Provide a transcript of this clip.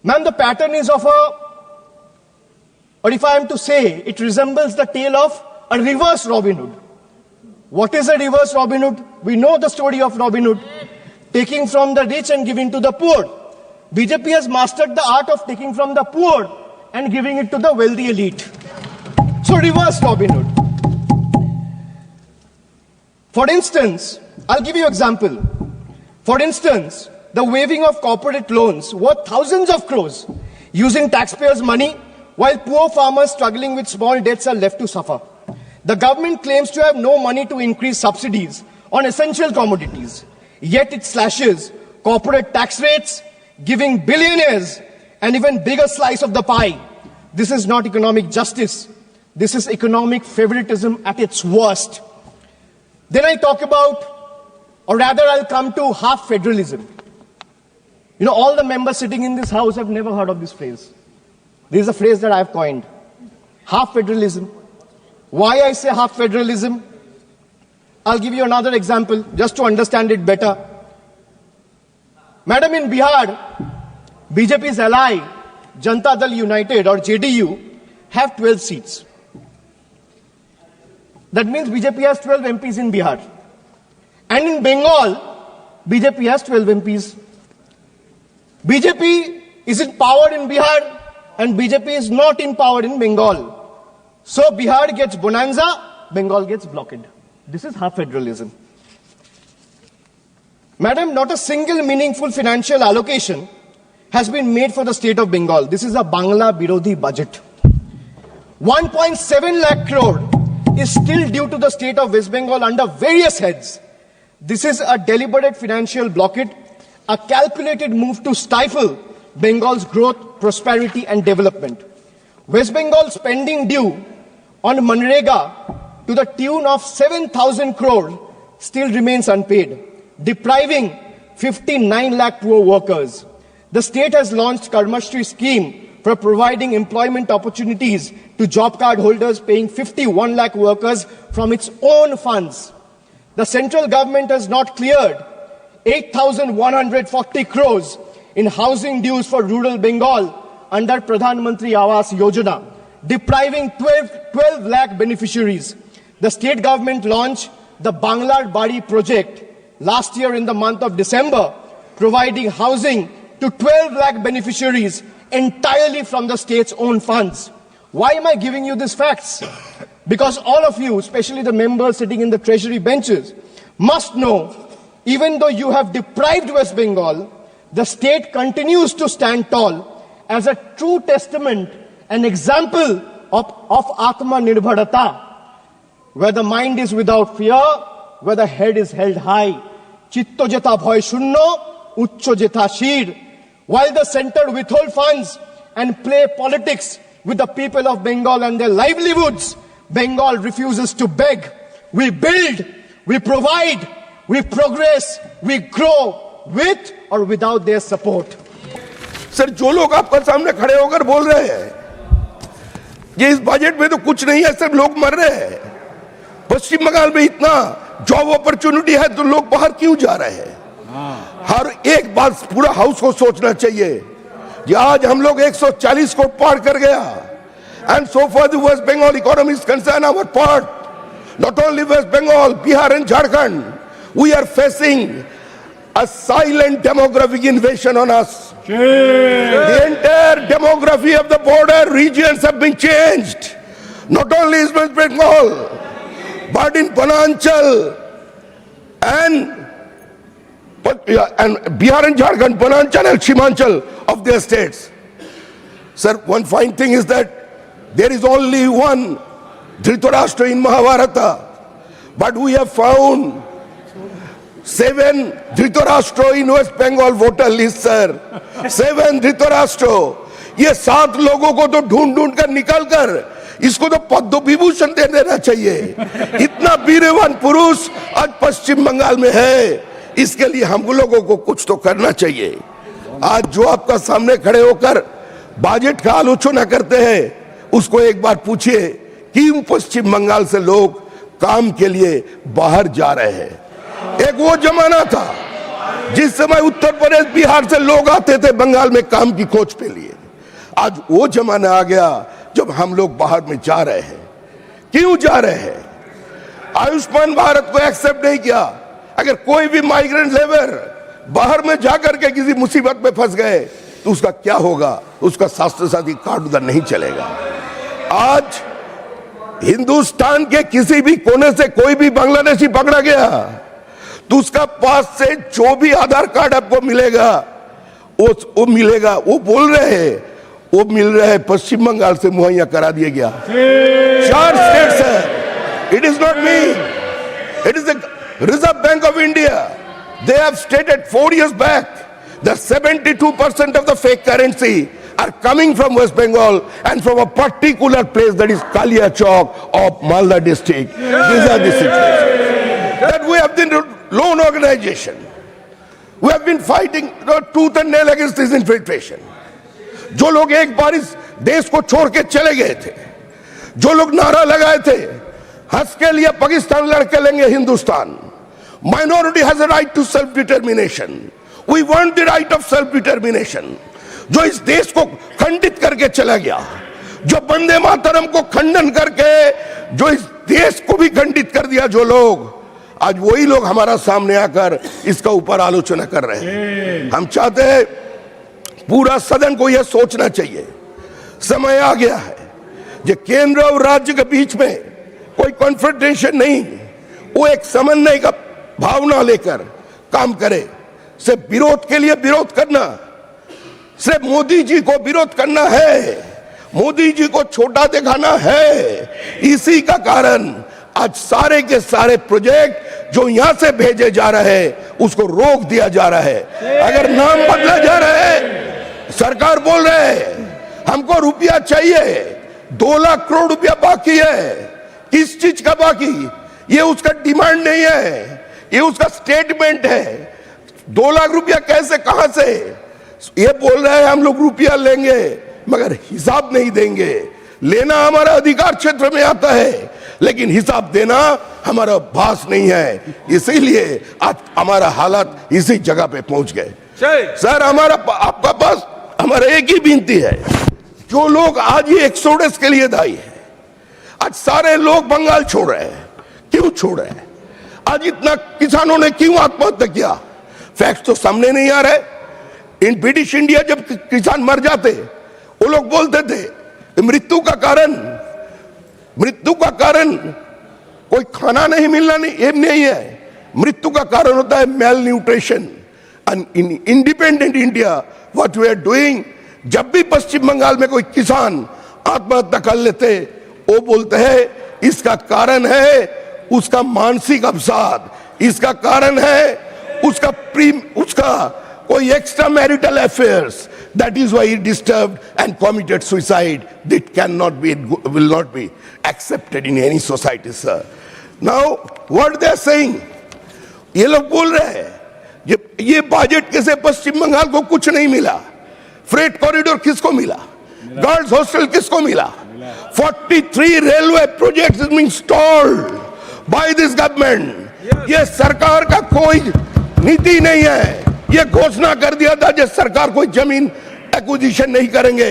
Ma'am, the pattern is of or if I am to say, it resembles the tale of a reverse Robin Hood. What is a reverse Robin Hood? We know the story of Robin Hood, taking from the rich and giving to the poor. BJP has mastered the art of taking from the poor and giving it to the wealthy elite. So reverse Robin Hood. For instance, I'll give you an example. For instance, the waiving of corporate loans worth thousands of crores using taxpayers' money, while poor farmers struggling with small debts are left to suffer. The government claims to have no money to increase subsidies on essential commodities, yet it slashes corporate tax rates, giving billionaires an even bigger slice of the pie. This is not economic justice. This is economic favoritism at its worst. Then I talk about, or rather I'll come to half federalism. You know, all the members sitting in this house have never heard of this phrase. This is a phrase that I've coined. Half federalism. Why I say half federalism? I'll give you another example just to understand it better. Madam, in Bihar, BJP's ally, Janata Dal United or JDU, have 12 seats. That means BJP has 12 MPs in Bihar. And in Bengal, BJP has 12 MPs. BJP is in power in Bihar and BJP is not in power in Bengal. So Bihar gets bonanza, Bengal gets blockade. This is half federalism. Madam, not a single meaningful financial allocation has been made for the state of Bengal. This is a Bangla Birodhi budget. 1.7 lakh crore is still due to the state of West Bengal under various heads. This is a deliberate financial blockade, a calculated move to stifle Bengal's growth, prosperity and development. West Bengal's spending due on Manrega to the tune of 7,000 crore still remains unpaid, depriving 59 lakh poor workers. The state has launched Karmashri scheme for providing employment opportunities to job card holders, paying 51 lakh workers from its own funds. The central government has not cleared 8,140 crores in housing dues for rural Bengal under Pradhan Mantri Awas Yojana, depriving 12 lakh beneficiaries. The state government launched the Banglar Bari project last year in the month of December, providing housing to 12 lakh beneficiaries entirely from the state's own funds. Why am I giving you these facts? Because all of you, especially the members sitting in the treasury benches, must know, even though you have deprived West Bengal, the state continues to stand tall as a true testament, an example of Atma Nirbharata, where the mind is without fear, where the head is held high. Chitto jeta bhoy shunno, uchcho jeta shir. While the center withhold funds and play politics with the people of Bengal and their livelihoods, Bengal refuses to beg. We build, we provide, we progress, we grow with or without their support. Sir, जो लोग आपका सामने खड़े होकर बोल रहे हैं कि इस बजट में तो कुछ नहीं है, सिर्फ लोग मर रहे हैं, पश्चिम बंगाल में इतना जॉब अपॉर्चुनिटी है तो लोग बाहर क्यों जा रहे हैं? हर एक बात पूरा हाउस को सोचना चाहिए कि आज हम लोग 140 को पार कर गया. And so far the West Bengal economy is concerned, our part, not only West Bengal, Bihar and Jharkhand, we are facing a silent demographic invasion on us. The entire demography of the border regions have been changed. Not only in West Bengal, but in Pananchal and Bihar and Jharkhand, Pananchal and Shimanchal of their states. Sir, one fine thing is that there is only one Dhritarashtra in Mahabharata, but we have found 7 Dhritarashtra in West Bengal voter list, sir. 7 Dhritarashtra. ये 7 लोगों को तो ढूंढ कर निकाल कर इसको तो पद्म विभूषण दे देना चाहिए. इतना वीरवान पुरुष आज पश्चिम बंगाल में है, इसके लिए हम लोगों को कुछ तो करना चाहिए. आज जो आपका सामने खड़े होकर बजट का आलोचना करते हैं, उसको एक बार पूछिए क्यों पश्चिम बंगाल से लोग काम के लिए बाहर जा रहे हैं. एक वो जमाना था जिस समय उत्तर प्रदेश बिहार से लोग आते थे बंगाल में काम की खोज के लिए, आज वो जमाना आ गया जब हम लोग बाहर में जा रहे हैं। क्यों जा रहे हैं? आयुष्मान भारत को एक्सेप्ट नहीं किया। अगर कोई भी माइग्रेंट लेबर बाहर में जाकर के किसी मुसीबत में फंस गए तो उसका क्या होगा? उसका स्वास्थ्य साथी कार्ड उधर नहीं चलेगा। आज हिंदुस्तान के किसी भी कोने से कोई भी बांग्लादेशी पकड़ा गया तो उसका पास से जो भी आधार कार्ड आपको मिलेगा वो मिलेगा। वो बोल रहे हैं वो मिल रहा है पश्चिम बंगाल से मुहैया करा दिया गया। 4 स्टेट्स है। It is not me, it is the reserve bank of India. They have stated 4 years back that 72% of the fake currency are coming from West Bengal and from a particular place, that is Kaliachok of Malda district. These are the situations that we have been loan organization. We have been fighting tooth and nail against this infiltration. जो लोग एक बार इस देश को छोड़ के चले गए थे, जो लोग नारा लगाए थे हंस के लिए पाकिस्तान लड़के लेंगे Hindustan, minority has a right to self determination, we want the right of self determination, जो इस देश को खंडित करके चला गया, जो वंदे मातरम को खंडन करके जो इस देश को भी खंडित कर दिया, जो लोग आज वही लोग हमारा सामने आकर इसका ऊपर आलोचना कर रहे हैं। हम चाहते हैं पूरा सदन को यह सोचना चाहिए, समय आ गया है जो केंद्र और राज्य के बीच में कोई कॉन्फ्रंटेशन नहीं, वो एक समन्वय का भावना लेकर काम करे। सिर्फ विरोध के लिए विरोध करना, सिर्फ मोदी जी को विरोध करना है, मोदी जी को छोटा दिखाना है, इसी का कारण आज सारे के सारे प्रोजेक्ट जो यहां से भेजे जा रहे हैं उसको रोक दिया जा रहा है। अगर नाम बदला जा रहा है, सरकार बोल रहे हैं हमको रुपया चाहिए, 2 लाख करोड़ रुपया बाकी है, किस चीज का बाकी? ये उसका डिमांड नहीं है, ये उसका स्टेटमेंट है। 2 लाख रुपया कैसे, कहां से? ये बोल रहे हैं हम लोग रुपया लेंगे मगर हिसाब नहीं देंगे। लेना हमारा अधिकार क्षेत्र में आता है लेकिन हिसाब देना हमारा भास नहीं है, इसीलिए आज हमारा हालात इसी जगह पे पहुंच गए। सर हमारा आपका पास हमारा एक ही विनती है, जो लोग आज ये एक्सोडस के लिए दायी है, आज सारे लोग बंगाल छोड़ रहे हैं, क्यों छोड़ रहे हैं? आज इतना किसानों ने क्यों आत्महत्या किया? फैक्ट्स तो सामने नहीं आ रहे। इन ब्रिटिश इंडिया जब किसान मर जाते वो लोग बोलते थे मृत्यु का कारण कोई खाना नहीं मिलना नहीं है, मृत्यु का कारण होता है malnutrition. And in independent India what we are doing, जब भी पश्चिम बंगाल में कोई किसान आत्महत्या कर लेते वो बोलते हैं इसका कारण है उसका मानसिक अवसाद, इसका कारण है उसका कोई extra marital affairs, that is why he disturbed and committed suicide. That cannot be, will not be accepted in any society, sir. Now what they are saying, ये लोग बोल रहे हैं ये बजट के से पश्चिम बंगाल को कुछ नहीं मिला। फ्रेट कॉरिडोर किसको मिला? गर्ल्स हॉस्टल किसको मिला? 43 railway projects is being stalled by this government. ये सरकार का कोई नीति नहीं है, ये घोषणा कर दिया था कि सरकार कोई जमीन एक्विजिशन नहीं करेंगे,